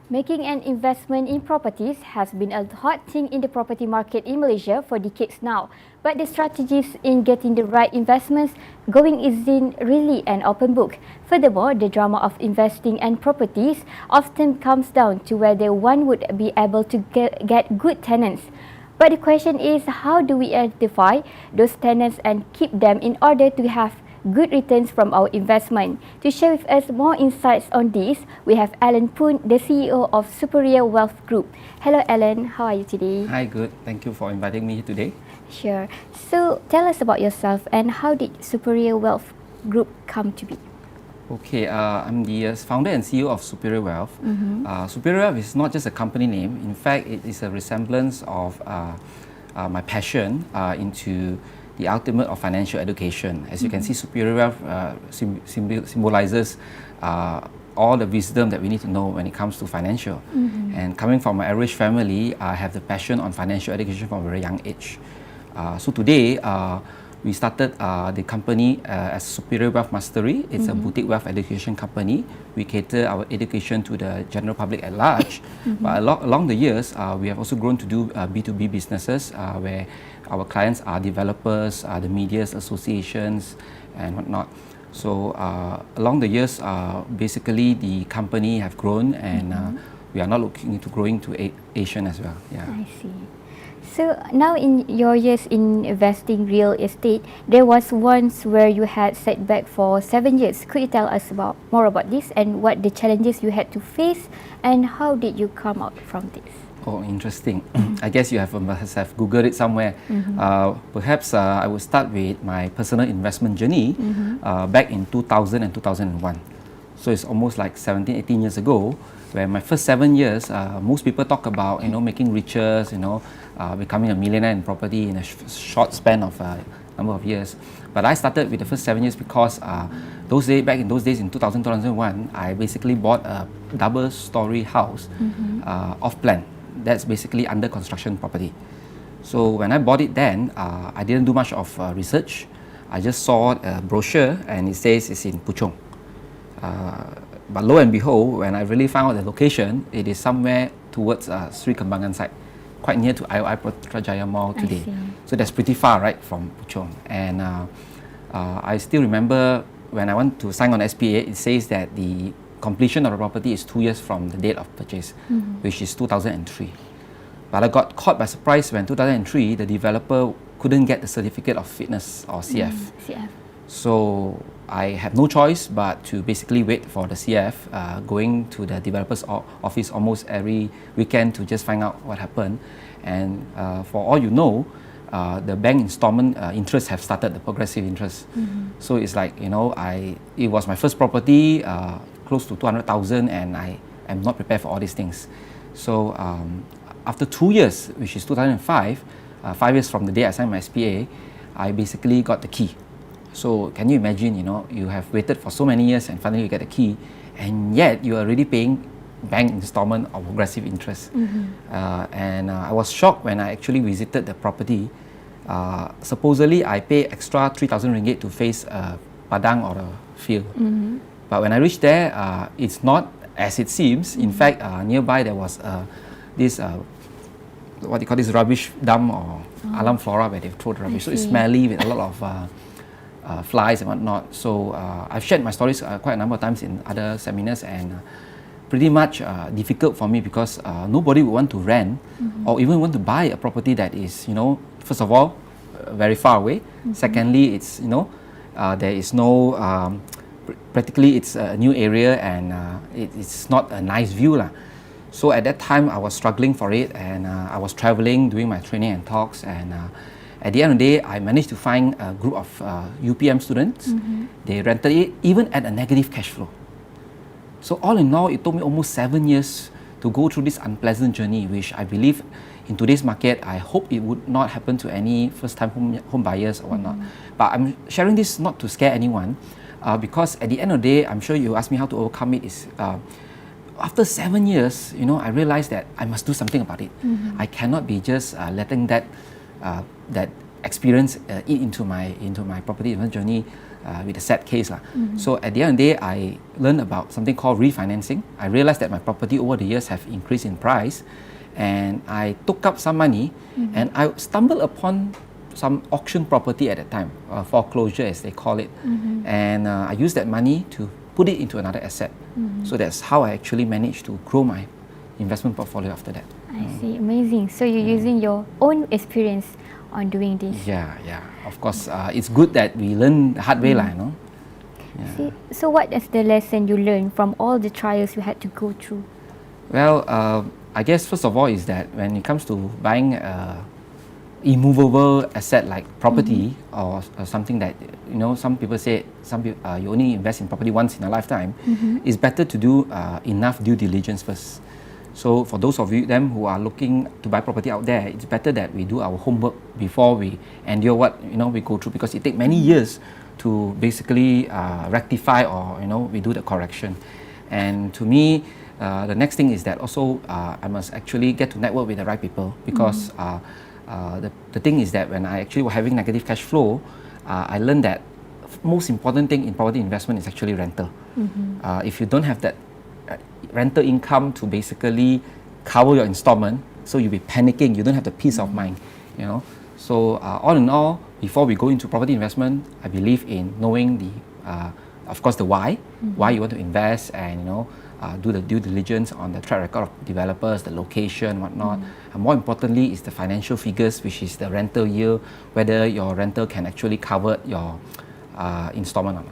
Making an investment in properties has been a hot thing in the property market in Malaysia for decades now. But the strategies in getting the right investments going isn't really an open book. Furthermore, the drama of investing in properties often comes down to whether one would be able to get good tenants. But the question is, how do we identify those tenants and keep them in order to have good returns from our investment? To share with us more insights on this, we have Alan Poon, the CEO of Superior Wealth Group. Hello Alan, how are you today? Hi, good. Thank you for inviting me today. Sure. So tell us about yourself and how did Superior Wealth Group come to be? Okay, I'm the founder and CEO of Superior Wealth. Superior Wealth is not just a company name. In fact, it is a resemblance of my passion into the ultimate of financial education. As you can see, Superior Wealth symbolizes all the wisdom that we need to know when it comes to financial. And coming from an average family, I have the passion on financial education from a very young age. So today, we started the company as Superior Wealth Mastery. It's a boutique wealth education company. We cater our education to the general public at large. But along the years, we have also grown to do B2B businesses where our clients are developers, the medias, associations, and whatnot. So along the years, basically the company have grown, and we are now looking into growing to Asian as well. Yeah. I see. So now in your years in investing real estate, there was once where you had setback for 7 years. Could you tell us more about this and what the challenges you had to face and how did you come out from this? Oh, interesting. I guess you must have Googled it somewhere. Perhaps I would start with my personal investment journey back in 2000 and 2001. So it's almost like 17, 18 years ago, where my first 7 years, most people talk about making riches, becoming a millionaire in property in a short span of number of years. But I started with the first 7 years because back in those days in 2000, 2001, I basically bought a double-story house off plan. That's basically under construction property. So when I bought it then, I didn't do much of research. I just saw a brochure and it says it's in Puchong. But lo and behold, when I really found out the location, it is somewhere towards Sri Kembangan side, quite near to IOI Putrajaya Mall today. So that's pretty far, right, from Puchong. And I still remember when I went to sign on SPA, it says that the completion of the property is 2 years from the date of purchase, which is 2003. But I got caught by surprise when 2003, the developer couldn't get the certificate of fitness or CF. So I had no choice but to basically wait for the CF, going to the developer's office almost every weekend to just find out what happened. And for all you know, the bank installment interest have started, the progressive interest. So it's like, it was my first property, close to 200,000, and I am not prepared for all these things. So after 2 years, which is 2005, 5 years from the day I signed my SPA, I basically got the key. So can you imagine, you have waited for so many years and finally you get the key, and yet you are already paying bank installment of progressive interest. And I was shocked when I actually visited the property. Supposedly I pay extra 3,000 ringgit to face a padang or a field. But when I reached there, it's not as it seems. In fact, nearby there was this what they call this rubbish dump or alam flora where they throw the rubbish. So it's smelly with a lot of flies and whatnot. So I've shared my stories quite a number of times in other seminars, and pretty much difficult for me because nobody would want to rent or even want to buy a property that is, first of all, very far away. Secondly, it's, there is no, practically it's a new area, and it's not a nice view lah. So at that time, I was struggling for it, and I was traveling, doing my training and talks, and at the end of the day, I managed to find a group of UPM students. They rented it even at a negative cash flow. So all in all, it took me almost 7 years to go through this unpleasant journey, which I believe in today's market, I hope it would not happen to any first-time home buyers or whatnot. But I'm sharing this not to scare anyone, because at the end of the day, I'm sure you asked me how to overcome it is, after 7 years, I realized that I must do something about it. I cannot be just letting that experience eat into my property investment journey. with a sad case. So at the end of the day, I learned about something called refinancing. I realized that my property over the years have increased in price, and I took up some money, and I stumbled upon some auction property at that time, foreclosure as they call it, and I used that money to put it into another asset. So that's how I actually managed to grow my investment portfolio after that. I see, amazing. So you're using your own experience on doing this. Yeah. Of course, it's good that we learn the hard way, you know. Yeah. So what is the lesson you learned from all the trials you had to go through? Well, I guess first of all is that when it comes to buying immovable asset like property or something that, you know, some people say you only invest in property once in a lifetime, it's better to do enough due diligence first. So for those of them who are looking to buy property out there, it's better that we do our homework before we endure what we go through, because it takes many years to basically rectify, or we do the correction. And to me, the next thing is that also I must actually get to network with the right people, because the thing is that when I actually was having negative cash flow, I learned that most important thing in property investment is actually rental. If you don't have that rental income to basically cover your installment, so you'll be panicking, you don't have the peace of mind, So all in all, before we go into property investment, I believe in knowing of course the why you want to invest, and do the due diligence on the track record of developers, the location, whatnot. And more importantly is the financial figures, which is the rental yield, whether your rental can actually cover your installment or not.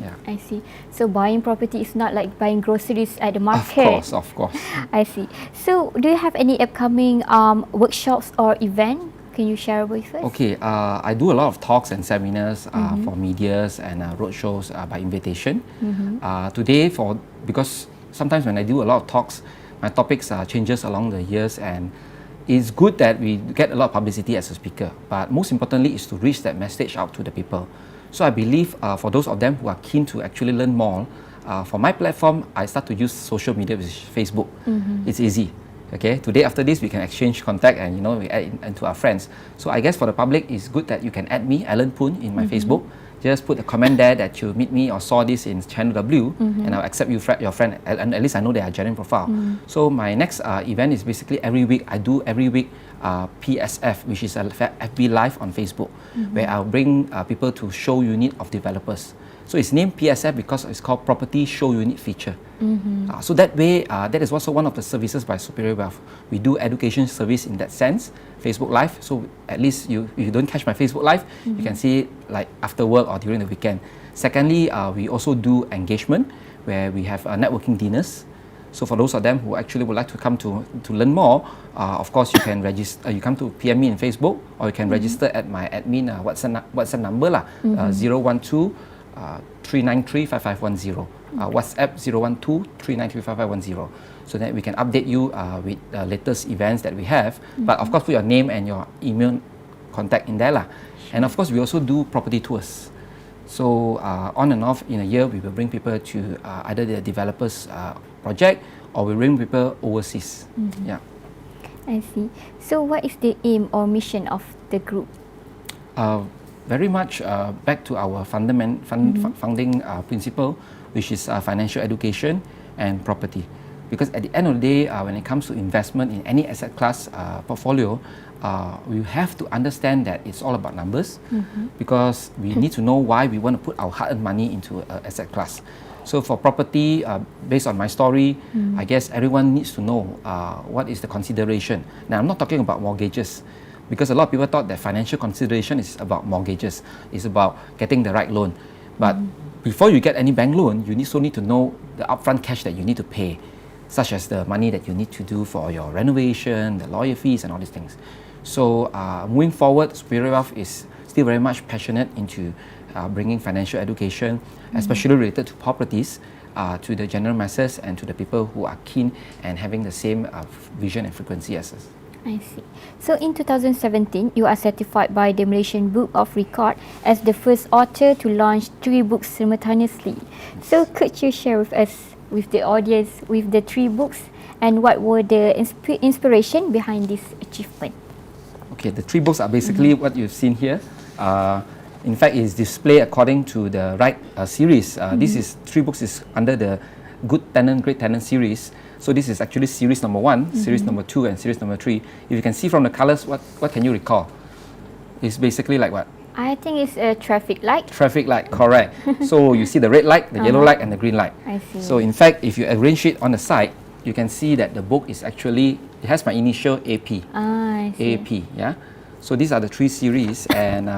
Yeah. I see. So buying property is not like buying groceries at the market. Of course. I see. So do you have any upcoming workshops or event? Can you share with us? Okay, I do a lot of talks and seminars for medias and roadshows by invitation. Today, because sometimes when I do a lot of talks, my topics changes along the years, and it's good that we get a lot of publicity as a speaker. But most importantly is to reach that message out to the people. So I believe for those of them who are keen to actually learn more, for my platform, I start to use social media, which is Facebook. It's easy. Okay, today after this we can exchange contact, and we add into our friends. So I guess for the public, it's good that you can add me, Alan Poon, in my Facebook. Just put a comment there that you meet me or saw this in channel W, and I'll accept your friend, and at least I know they are genuine profile. So my next event is basically every week. I do every week PSF, which is a FB Live on Facebook, where I'll bring people to show unit of developers. So it's named PSF because it's called Property Show Unit Feature. So that way, that is also one of the services by Superior Wealth. We do education service in that sense, Facebook Live. So at least if you don't catch my Facebook Live, you can see it like after work or during the weekend. Secondly, we also do engagement, where we have networking dinners. So for those of them who actually would like to come to learn more, of course you can register. You come to PM me in Facebook, or you can register at my admin WhatsApp number 012 393 5510. WhatsApp 012 393 5510. So that we can update you with the latest events that we have. But of course, put your name and your email contact in there. And of course, we also do property tours. So on and off in a year, we will bring people to either the developers project, or we bring people overseas. Yeah. I see. So what is the aim or mission of the group? Very much back to our founding principle, which is financial education and property. Because at the end of the day, when it comes to investment in any asset class portfolio, we have to understand that it's all about numbers, because we need to know why we want to put our hard-earned money into an asset class. So for property, based on my story, I guess everyone needs to know what is the consideration. Now, I'm not talking about mortgages, because a lot of people thought that financial consideration is about mortgages, it's about getting the right loan. But before you get any bank loan, you still need to know the upfront cash that you need to pay, such as the money that you need to do for your renovation, the lawyer fees, and all these things. So moving forward, Superior Wealth is still very much passionate into bringing financial education, especially related to properties, to the general masses and to the people who are keen and having the same vision and frequency as us. I see. So in 2017, you are certified by the Malaysian Book of Record as the first author to launch 3 books simultaneously. So could you share with us, with the audience, with the 3 books, and what were the inspiration behind this achievement? Okay, the 3 books are basically what you've seen here. In fact, it's displayed according to the right series. This is 3 books is under the Good Tenant, Great Tenant series. So this is actually series number 1, series number 2, and series number 3. If you can see from the colors, what can you recall? It's basically like what? I think it's a traffic light. Traffic light, correct. So you see the red light, the yellow light, and the green light. I see. So in fact, if you arrange it on the side, you can see that the book is actually, it has my initial AP. I see. AP, yeah. So these are the 3 series, and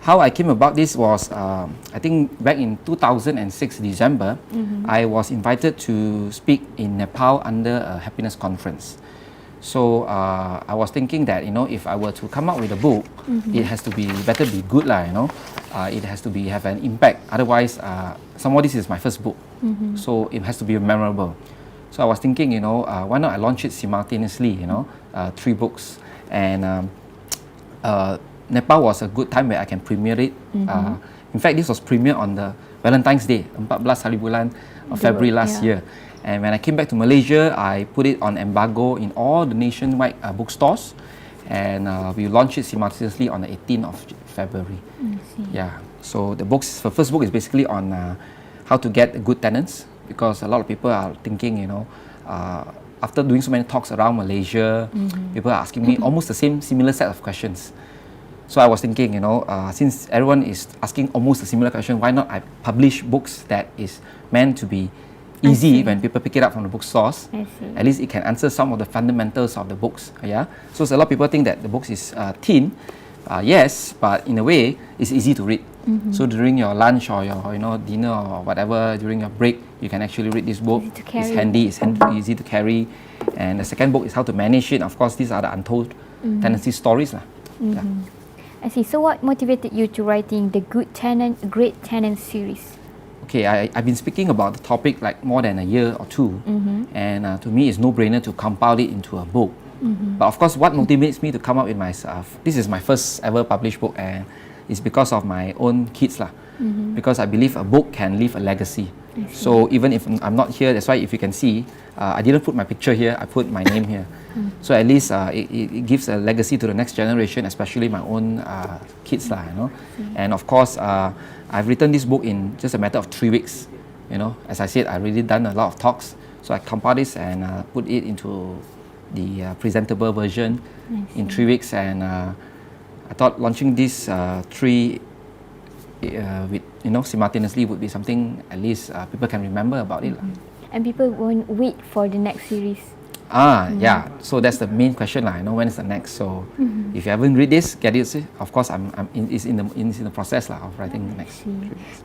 how I came about this was, I think back in 2006 December, I was invited to speak in Nepal under a happiness conference. So I was thinking that, you know, if I were to come out with a book, it has to be better be good lah, you know. It has to be have an impact. Otherwise, somehow this is my first book, so it has to be memorable. So I was thinking, you know, why not I launch it simultaneously, you know, 3 books, and Nepal was a good time where I can premiere it. In fact, this was premiered on the Valentine's Day, 14 hari bulan of February last year. And when I came back to Malaysia, I put it on embargo in all the nationwide bookstores, and we launched it simultaneously on the 18th of February. Yeah. So the first book is basically on how to get good tenants, because a lot of people are thinking, you know, after doing so many talks around Malaysia, people are asking me almost the similar set of questions. So I was thinking, you know, since everyone is asking almost a similar question, why not I publish books that is meant to be easy when people pick it up from the bookstores. At least it can answer some of the fundamentals of the books. Yeah. So a lot of people think that the books is thin. Yes, but in a way, it's easy to read. So during your lunch or your dinner or whatever, during your break, you can actually read this book. It's handy. It's easy to carry. And the second book is how to manage it. Of course, these are the untold tenancy stories lah. Yeah. I see. So what motivated you to writing the Good Tenant, Great Tenant series? Okay, I've been speaking about the topic like more than a year or two, and to me it's no-brainer to compile it into a book. But of course, what motivates me to come up with myself, this is my first ever published book, and it's because of my own kids lah. Because I believe a book can leave a legacy. So even if I'm not here, that's why if you can see, I didn't put my picture here, I put my name here. So at least it gives a legacy to the next generation, especially my own kids lah, you know. And of course, I've written this book in just a matter of 3 weeks. You know, as I said, I've really done a lot of talks, so I compiled this and put it into the presentable version in 3 weeks. And I thought launching this 3 with simultaneously would be something at least people can remember about it. And people won't wait for the next series. Yeah. So that's the main question lah. When is the next? So if you haven't read this, get it. Of course, it's in the process lah of writing the next.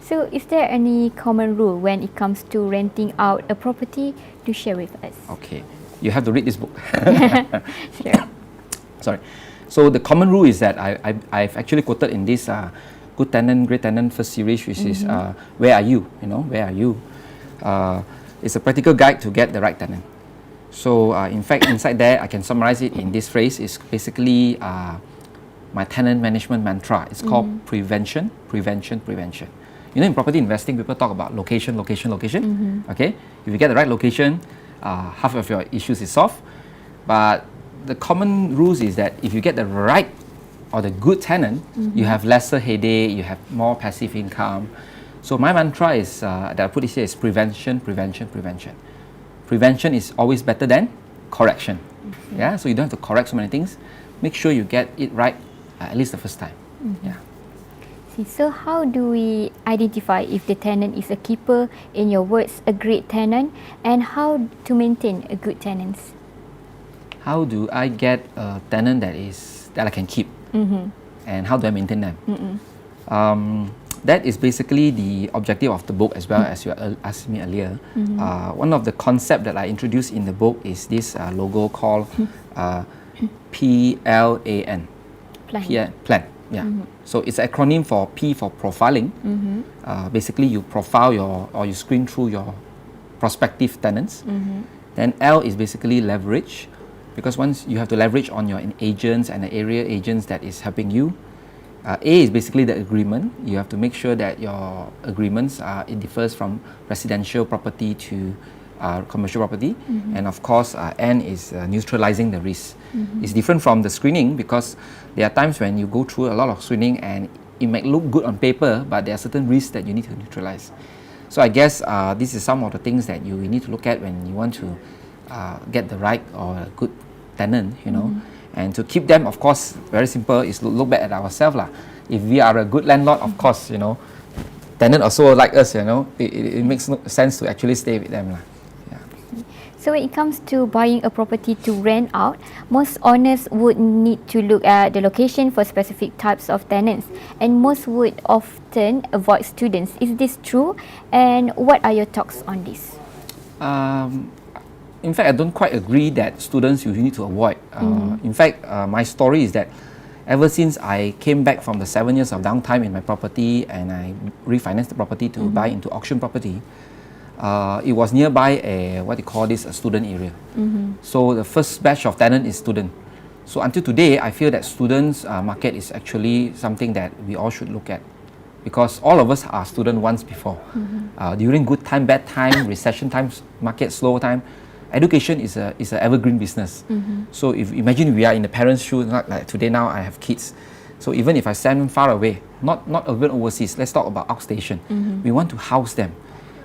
So is there any common rule when it comes to renting out a property? To share with us. Okay, you have to read this book. Sure. Sorry. So the common rule is that I've actually quoted in this Good Tenant, Great Tenant first series, which is where are you? Where are you? It's a practical guide to get the right tenant. So in fact, inside there, I can summarize it in this phrase. It's basically my tenant management mantra. It's called prevention, prevention, prevention. In property investing, people talk about location, location, location. Okay, if you get the right location, half of your issues is solved. But the common rules is that if you get the right or the good tenant, you have lesser headache, you have more passive income. So my mantra is that I put it here is prevention, prevention, prevention. Prevention is always better than correction. Yeah, so you don't have to correct so many things. Make sure you get it right at least the first time. Yeah. So how do we identify if the tenant is a keeper, in your words, a great tenant, and how to maintain a good tenant? How do I get a tenant that I can keep, and how do I maintain them? That is basically the objective of the book, as well as you asked me earlier. One of the concepts that I introduced in the book is this logo called PLAN. Plan. Yeah. So it's an acronym for P for profiling. Basically, you profile you screen through your prospective tenants. Then L is basically leverage, because once you have to leverage on your agents and the area agents that is helping you. A is basically the agreement. You have to make sure that your agreements it differs from residential property to commercial property. And of course, N is neutralizing the risk. It's different from the screening, because there are times when you go through a lot of screening and it might look good on paper, but there are certain risks that you need to neutralize. So I guess this is some of the things that you need to look at when you want to get the right or a good tenant, you know. And to keep them, of course, very simple, is look back at ourselves lah. If we are a good landlord, of course, you know, tenant also like us, you know, it makes no sense to actually stay with them lah. So when it comes to buying a property to rent out, most owners would need to look at the location for specific types of tenants, and most would often avoid students. Is this true? And what are your thoughts on this? In fact, I don't quite agree that students you need to avoid. In fact, my story is that ever since I came back from the 7 years of downtime in my property and I refinanced the property to buy into auction property, it was nearby a student area. So the first batch of tenant is student. So until today, I feel that students market is actually something that we all should look at, because all of us are student once before. During good time, bad time, recession times, market slow time, education is an evergreen business. So if imagine we are in the parents' shoes, not like today now I have kids. So even if I send them far away, not even overseas, let's talk about outstation. We want to house them.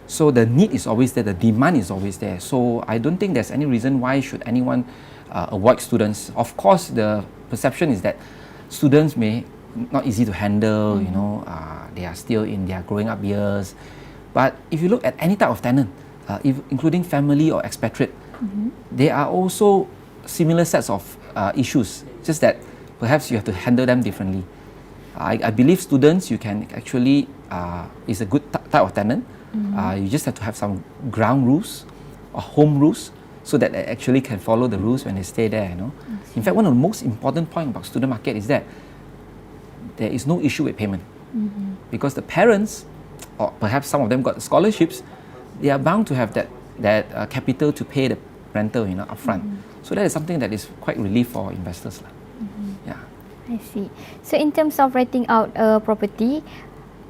So the need is always there, the demand is always there. So I don't think there's any reason why should anyone avoid students. Of course, the perception is that students may not easy to handle, you know, they are still in their growing up years. But if you look at any type of tenant, including family or expatriate, there are also similar sets of issues, just that perhaps you have to handle them differently. I believe students, you can actually, is a good type of tenant. You just have to have some ground rules or home rules so that they actually can follow the rules when they stay there, you know. In fact, one of the most important points about student market is that there is no issue with payment. Because the parents, or perhaps some of them got scholarships, they are bound to have that capital to pay the rental, you know, upfront. So that is something that is quite relief for investors. Yeah. I see. So in terms of renting out a property,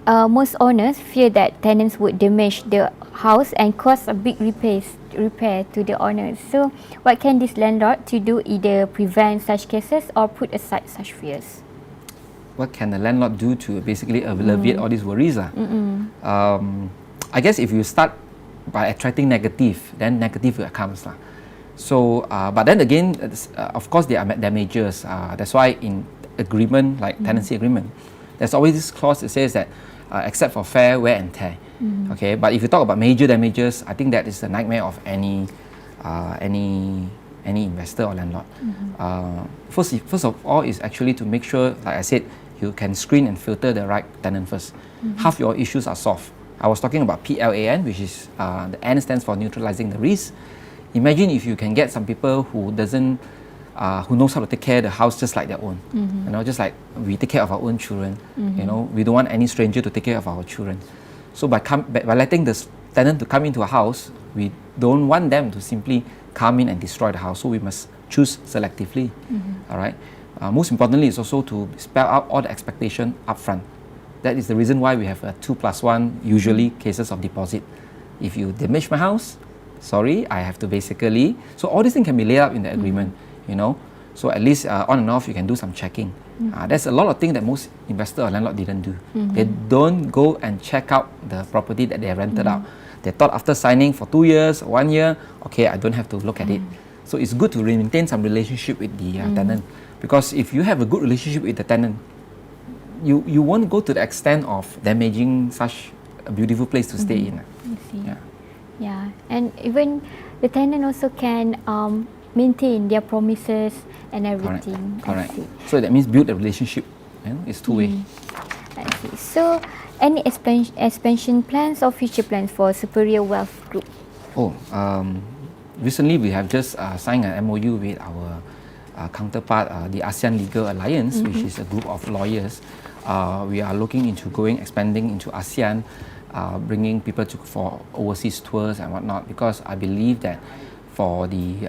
most owners fear that tenants would damage the house and cause a big repair to the owners. So what can this landlord to do, either prevent such cases or put aside such fears? What can the landlord do to basically alleviate all these worries? I guess if you start by attracting negative, then negative comes. So, but then again, of course there are damages. That's why in agreement, like tenancy agreement, there's always this clause that says that except for fair wear and tear. Okay, but if you talk about major damages, I think that is the nightmare of any investor or landlord. First of all is actually to make sure, like I said, you can screen and filter the right tenant first. Half your issues are solved. I was talking about PLAN, which is the N stands for neutralizing the risk. Imagine if you can get some people who knows how to take care of the house just like their own. You know, just like we take care of our own children. You know, we don't want any stranger to take care of our children. So by letting the tenant to come into a house, we don't want them to simply come in and destroy the house. So we must choose selectively. All right. Most importantly is also to spell out all the expectation upfront. That is the reason why we have a 2+1 usually cases of deposit. If you damage my house, sorry, I have to basically. So all these things can be laid out in the agreement. You know, so at least on and off you can do some checking. There's a lot of things that most investor or landlord didn't do. They don't go and check out the property that they rented out. They thought after signing for 2 years, 1 year, okay, I don't have to look at it. So it's good to maintain some relationship with the tenant, because if you have a good relationship with the tenant, you won't go to the extent of damaging such a beautiful place to stay in. Yeah, and even the tenant also can maintain their promises and everything. Correct. So that means build a relationship. You know, it's two-way. I see. So, any expansion plans or future plans for Superior Wealth Group? Recently we have just signed an MOU with our counterpart, the ASEAN Legal Alliance, which is a group of lawyers. We are looking into expanding into ASEAN, bringing people for overseas tours and whatnot, because I believe that for the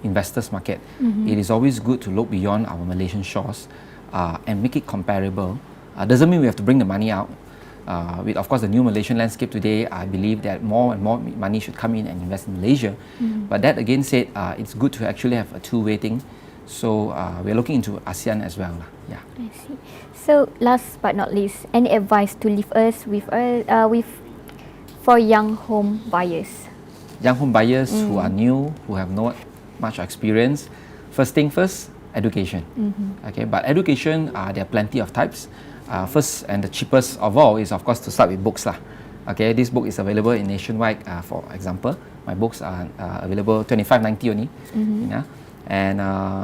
investors market, it is always good to look beyond our Malaysian shores and make it comparable. Doesn't mean we have to bring the money out. With, of course, the new Malaysian landscape today, I believe that more and more money should come in and invest in Malaysia. But that again said, it's good to actually have a two-way thing. So we're looking into ASEAN as well. Yeah. I see. So last but not least, any advice to leave us with for young home buyers? Young home buyers who are new, who have not much experience, first thing first, education. Okay, but education, there are plenty of types. First and the cheapest of all is of course to start with books lah. Okay, this book is available in nationwide. For example, my books are available $25.90 only. Yeah, and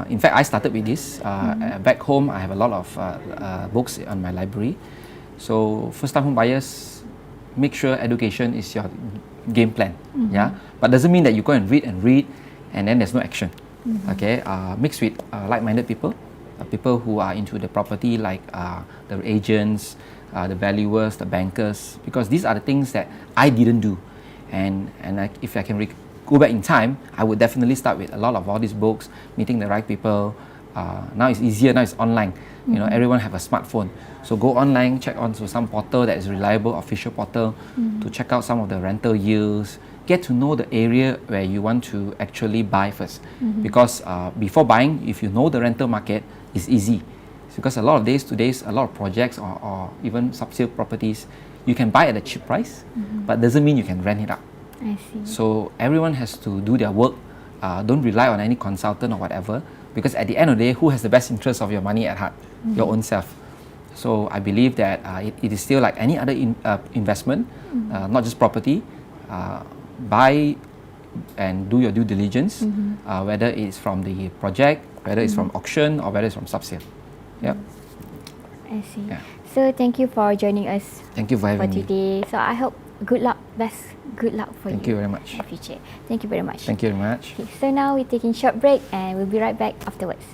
in fact, I started with this. Back home, I have a lot of books on my library. So first-time home buyers, make sure education is your game plan. Yeah, but doesn't mean that you go and read, and then there's no action. Okay, mix with like-minded people. People who are into the property, like the agents, the valuers, the bankers, because these are the things that I didn't do, and if I can go back in time, I would definitely start with a lot of all these books, meeting the right people. Now it's easier. Now it's online. You know, everyone have a smartphone, so go online, check onto some portal that is reliable, official portal, to check out some of the rental yields. Get to know the area where you want to actually buy first, because before buying, if you know the rental market, it's easy. It's because a lot of today's a lot of projects or even sub-sale properties, you can buy at a cheap price, but doesn't mean you can rent it out. I see. So everyone has to do their work. Don't rely on any consultant or whatever, because at the end of the day, who has the best interest of your money at heart? Your own self. So I believe that it is still like any other investment, not just property. Buy and do your due diligence, whether it's from the project, whether it's from auction, or whether it's from sub-sale. Yep. I see. Yeah. So thank you for joining us Thank you for having me. today. So I hope good luck for Thank you very much. in the future. Thank you very much. Thank you very much. Okay, so now we're taking a short break and we'll be right back afterwards.